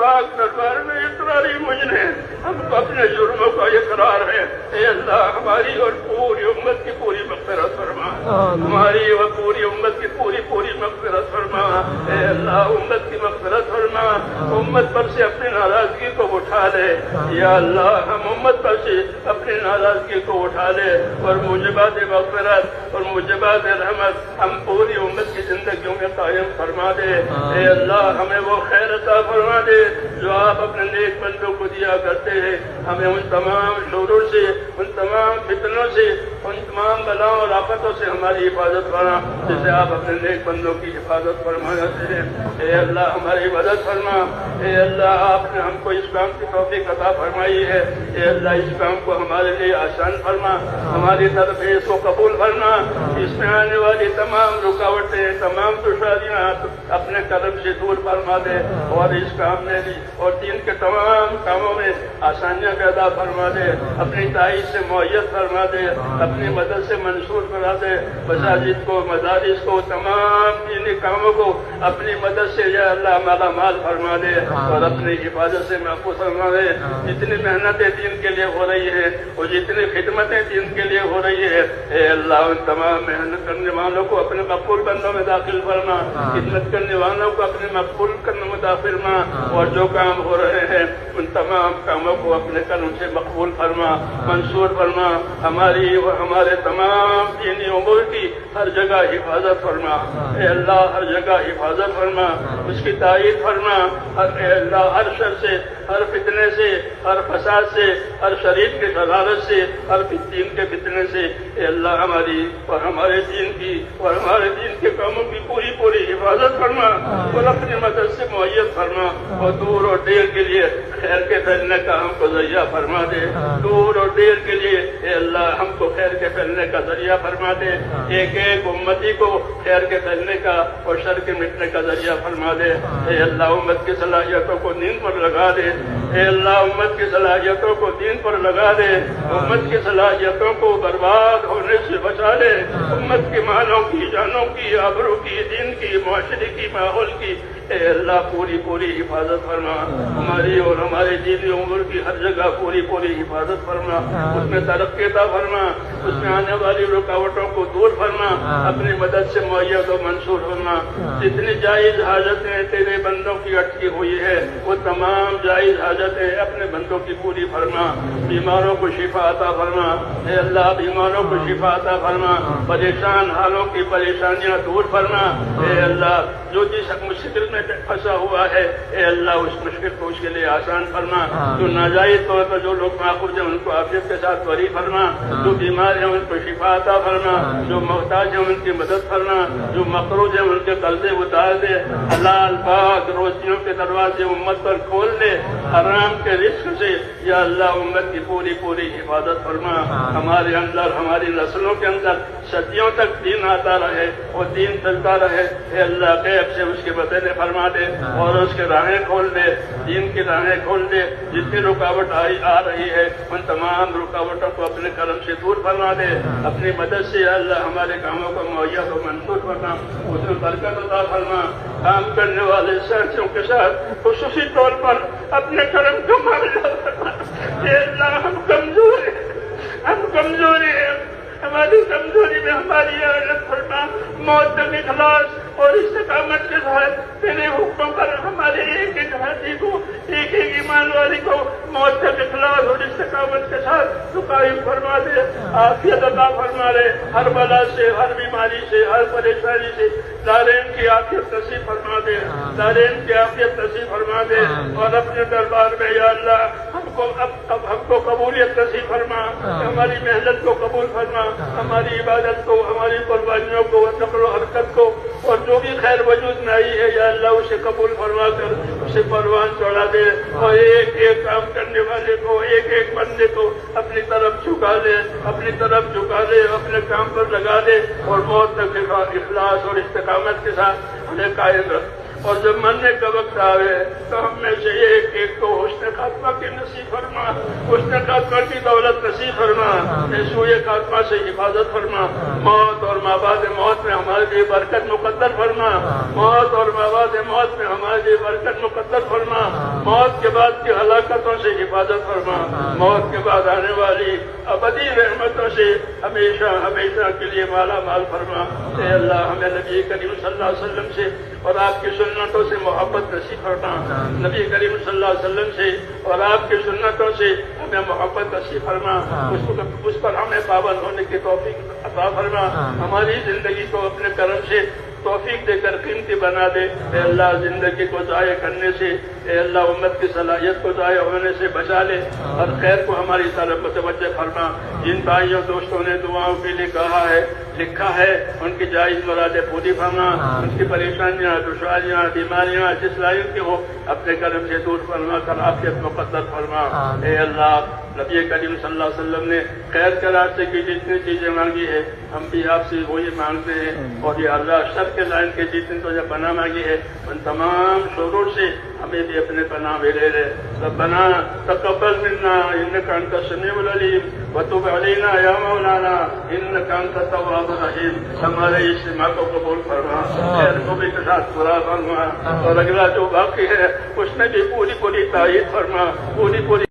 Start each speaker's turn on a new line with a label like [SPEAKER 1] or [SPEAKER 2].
[SPEAKER 1] پاک دربار میں اقراری مجھے ہم کو اپنے جرموں کا اقرار ہے. اے اللہ ہماری اور پوری امت کی پوری مغفرت فرما, ہماری اور پوری امت کی پوری مغفرت فرما. اے اللہ امت کی مغفرت فرما, امت پر سے اپنی ناراضگی کو اٹھا لے. یا اللہ ہم امت پر سے اپنی ناراضگی کو اٹھا لے اور موجبات مغفرت اور موجبات رحمت ہم پوری امت کی زندگیوں میں قائم فرما دے. اے اللہ ہمیں وہ خیر عطا فرما دے جو آپ اپنے نیک بندوں کو دیا کرتے ہیں. ہمیں ان تمام شرور سے, ان تمام فتنوں سے, ان تمام بلاؤں اور آفتوں سے ہماری حفاظت فرما جسے آپ اپنے نیک بندوں کی حفاظت فرما کرتے ہیں. اے اللہ ہماری مدد فرما. اے اللہ آپ نے ہم کو اس کام کی توفیق عطا فرمائی ہے. اے اللہ اس کام کو ہمارے لیے آسان فرما, ہماری طرف اس کو قبول فرما. اس میں آنے والی تمام رکاوٹیں, تمام دشواریاں اپنے کرم سے دور فرما دے اور اس کام میں بھی اور دین کے تمام کاموں میں آسانیاں پیدا فرما دے. اپنی تائید سے معیت فرما دے, اپنی مدد سے منصور کرا دے. مساجد کو, مدارس کو, تمام دینی کاموں کو اپنی مدد سے یا اللہ مالا مال فرما دے اور اپنی حفاظت سے محفوظ فرما دے. جتنی محنتیں دین کے لیے ہو رہی ہے اور جتنی خدمتیں دین کے لیے ہو رہی ہے, اے اللہ ان تمام محنت کرنے والوں کو اپنے مقبول بندوں میں داخل فرما. خدمت کرنے والوں کو اپنے مقبول کرنے میں داخل فرما اور جو کام ہو رہے ہیں ان تمام کاموں کو اپنے کرم سے مقبول فرما, منصور فرما. ہماری اور ہمارے تمام دینی امور کی ہر جگہ حفاظت فرما. اے اللہ ہر جگہ حفاظت فرما, اس کی تائید فرما. اے اللہ ہر شر سے, ہر فتنے سے, ہر فساد سے, ہر شریر کی شرارت سے, ہر دین کے فتنے سے اے اللہ ہماری اور ہمارے دین کی اور ہمارے دین کے کاموں کی پوری حفاظت فرما اور اپنی مدد سے معیت فرما. اور دور اور دیر کے لیے خیر کے پھیلنے کا ہم کو ذریعہ فرما دے. دور اور دیر کے لیے اے اللہ ہم کو خیر کے پھیلنے کا ذریعہ فرما دے. ایک ایک امتی کو خیر کے پھیلنے کا اور شر کے مٹنے کا ذریعہ فرما دے. اے اللہ امت کی صلاحیتوں کو دین پر لگا دے. اے اللہ امت کی صلاحیتوں کو دین پر لگا دے. امت کی صلاحیتوں کو برباد ہونے سے بچا لے. امت کی مالوں کی, جانوں کی, آبرو کی, دین کی, معاشرے کی, ماحول کی اے اللہ پوری حفاظت فرما. ہماری اور ہمارے دینی امور کی ہر جگہ پوری حفاظت فرما. اس میں ترقی عطا فرما, اس میں آنے والی رکاوٹوں کو دور فرما. اپنی مدد سے معیت و منصور فرما. جتنی جائز حاجتیں تیرے بندوں کی اٹکی ہوئی ہے وہ تمام جائز حاجتیں اپنے بندوں کی پوری فرما. بیماروں کو شفا عطا فرما. اے اللہ بیماروں کو شفا عطا فرما. پریشان حالوں کی پریشانیاں دور فرما. اے اللہ جو جس مشکل میں پھنسا ہوا ہے اے اللہ اس مشکل کو اس کے لیے آسان فرما. جو ناجائز طور پر جو لوگ ماخوذ ہیں ان کو عافیت کے ساتھ بری فرما. جو بیمار ہیں ان کو شفا عطا فرما. جو محتاج ہیں ان کی مدد فرما. جو مقروض ہیں ان کے قرضے اتار دے. حلال پاک روزیوں کے دروازے امت پر کھول دے. حرام کے رزق سے یا اللہ امت کی پوری حفاظت فرما. ہمارے اندر, ہماری نسلوں کے اندر صدیوں تک دین آتا رہے اور دین چلتا رہے. اے اللہ غیب سے اس کے بدلے فرما دے اور اس کے راہیں کھول دے. دین کی راہیں کھول دے. جتنی رکاوٹ آ رہی ہے ان تمام رکاوٹوں کو اپنے کرم سے دور فرما دے. اپنی مدد سے یا اللہ ہمارے کاموں کو معیت و منصور فرما. اس میں برکت عطا فرما. کام کرنے والے ساتھیوں کے ساتھ خصوصی طور پر اپنے کرم کو معاملہ فرما. اے اللہ ہم کمزوری ہیں, ہماری کمزوری میں ہماری عادت فرما. موت میں اخلاص اور استقامت کے ساتھ تیرے حکموں پر ہمارے ایک ایک ہاتھی کو, ایک ایک ایمان والی کو موت تک اخلاص اور استقامت کے ساتھ قائم فرما دے. عافیت عطا فرما دے. ہر بلا سے, ہر بیماری سے, ہر پریشانی سے دارین کی عافیت نصیب فرما دے. دارین کی عافیت نصیب فرما دے. اور اپنے دربار میں یا اللہ ہم کو قبولیت نصیب فرما. ہماری محنت کو قبول فرما. ہماری عبادت کو, ہماری قربانیوں کو, نقل و حرکت کو اور جو بھی خیر وجود میں آئی ہے یا اللہ اسے قبول فرما کر اسے پروان چڑھا دے. اور ایک ایک کام کرنے والے کو, ایک ایک بندے کو اپنی طرف جھکا دے, اپنی طرف جھکا دے, اپنے کام پر لگا دے اور موت تک اخلاص اور استقامت کے ساتھ ہمیں قائم رکھ. اور جب مرنے کا وقت آئے تو ہم میں سے ایک ایک کو حسن خاتمہ کی نصیب فرما. حسن خاتمہ کی دولت نصیب فرما. سوئے خاتمہ سے حفاظت فرما. موت اور مابعد موت میں ہمارے لیے برکت مقدر فرما. موت اور مابعد موت میں ہمارے لیے برکت مقدر فرما. موت بعد کی ہلاکتوں سے حفاظت فرما، موت کے بعد آنے والی ابدی رحمتوں سے ہمیشہ ہمیشہ کے لیے مالا مال فرما۔ اے اللہ ہمیں نبی کریم صلی اللہ علیہ وسلم سے اور آپ کی سنتوں سے محبت نصیب فرما، نبی کریم صلی اللہ علیہ وسلم سے اور آپ کی سنتوں سے ہمیں محبت نصیب فرما، اس پر ہمیں پابند ہونے کی توفیق عطا فرما، ہماری زندگی کو اپنے کرم سے توفیق دے کر قیمتی بنا دے۔ اے اللہ زندگی کو ضائع کرنے سے، اے اللہ امت کی صلاحیت کو ضائع ہونے سے بچا لے، اور خیر کو ہماری طرف متوجہ فرما۔ جن بھائیوں دوستوں نے دعاؤں کے لیے کہا ہے لکھا ہے، ان کی جائز مرادیں پوری فرما، ان کی پریشانیاں دشواریاں بیماریاں جس لائق کی ہو اپنے کرم سے دور فرما کر عافیت مقدر فرما۔ اے اللہ نبی کریم صلی اللہ علیہ وسلم نے خیر کے راستے کی جتنی چیزیں مانگی ہے ہم بھی آپ سے وہی مانگتے ہیں، اور یہ اللہ شر کے لائن کے جتنی تو جب پناہ مانگی ہے ان تمام شرور سے ہمیں بھی اپنے پناہ میں لے لے۔ ربنا تقبل منا انك انت السميع العليم وتب علينا يا مولانا انك انت التواب الرحيم۔ ہمارے اجتماع کو قبول فرما، خیر کو بھی کے ساتھ پورا فرما، اور اگلا جو باقی ہے اس میں بھی پوری تائید فرما، پوری